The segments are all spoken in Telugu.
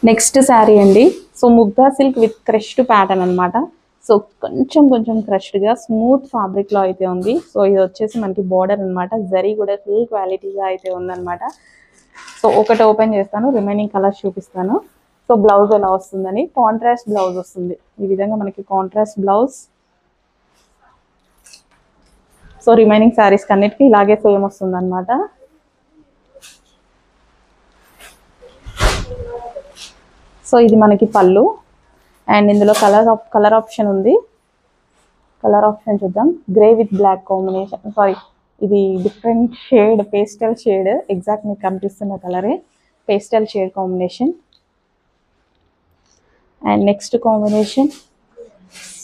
నెక్స్ట్ శారీ అండి. So Mugdha silk with crushed pattern అనమాట. సో కొంచెం కొంచెం క్రష్డ్గా స్మూత్ ఫ్యాబ్రిక్లో అయితే ఉంది. సో ఇది వచ్చేసి మనకి బార్డర్ అనమాట. జరీ కూడా ఫుల్ క్వాలిటీగా అయితే ఉందన్నమాట. సో ఒకటి ఓపెన్ చేస్తాను, రిమైనింగ్ కలర్స్ చూపిస్తాను. సో బ్లౌజ్ ఎలా వస్తుందని, కాంట్రాస్ట్ బ్లౌజ్ వస్తుంది ఈ విధంగా మనకి contrast blouse. So remaining saris అన్నిటికీ ఇలాగే సేమ్ వస్తుంది అనమాట. సో ఇది మనకి పళ్ళు అండ్ ఇందులో కలర్ ఆప్షన్ ఉంది. కలర్ ఆప్షన్ చూద్దాం. Grey with black combination, sorry ఇది different shade, pastel shade. Exact మీకు కనిపిస్తున్న కలరే pastel shade combination. And next combination.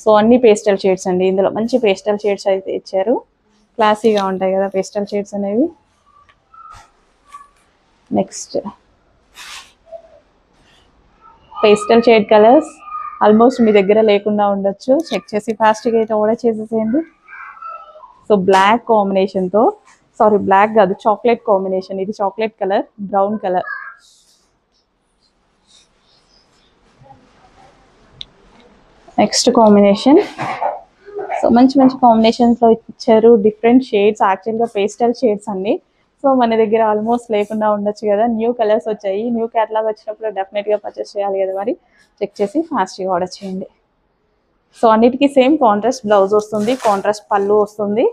So అన్ని పేస్టల్ షేడ్స్ అండి. ఇందులో మంచి పేస్టల్ షేడ్స్ అయితే ఇచ్చారు. క్లాసీగా ఉంటాయి కదా పేస్టల్ షేడ్స్ అనేవి. Next pastel shade colours almost మీ దగ్గర లేకుండా ఉండొచ్చు. చెక్ చేసి ఫాస్ట్గా అయితే ఆర్డర్ చేసేసేయండి. సో బ్లాక్ కాంబినేషన్తో, సారీ బ్లాక్ కాదు, చాక్లెట్ కాంబినేషన్. ఇది chocolate colour, brown colour. Next combination. So మంచి మంచి కాంబినేషన్స్లో ఇచ్చారు. డిఫరెంట్ షేడ్స్, యాక్చువల్గా పేస్టల్ షేడ్స్ అన్ని. సో మన దగ్గర ఆల్మోస్ట్ లేకుండా ఉండొచ్చు కదా. న్యూ కలర్స్ వచ్చాయి. న్యూ క్యాటలాగ్ వచ్చినప్పుడు డెఫినెట్గా పర్చేస్ చేయాలి కదా, మరి చెక్ చేసి ఫాస్ట్గా ఆర్డర్ చేయండి. సో అన్నిటికీ సేమ్ కాంట్రాస్ట్ బ్లౌజ్ వస్తుంది, కాంట్రాస్ట్ పళ్ళు వస్తుంది.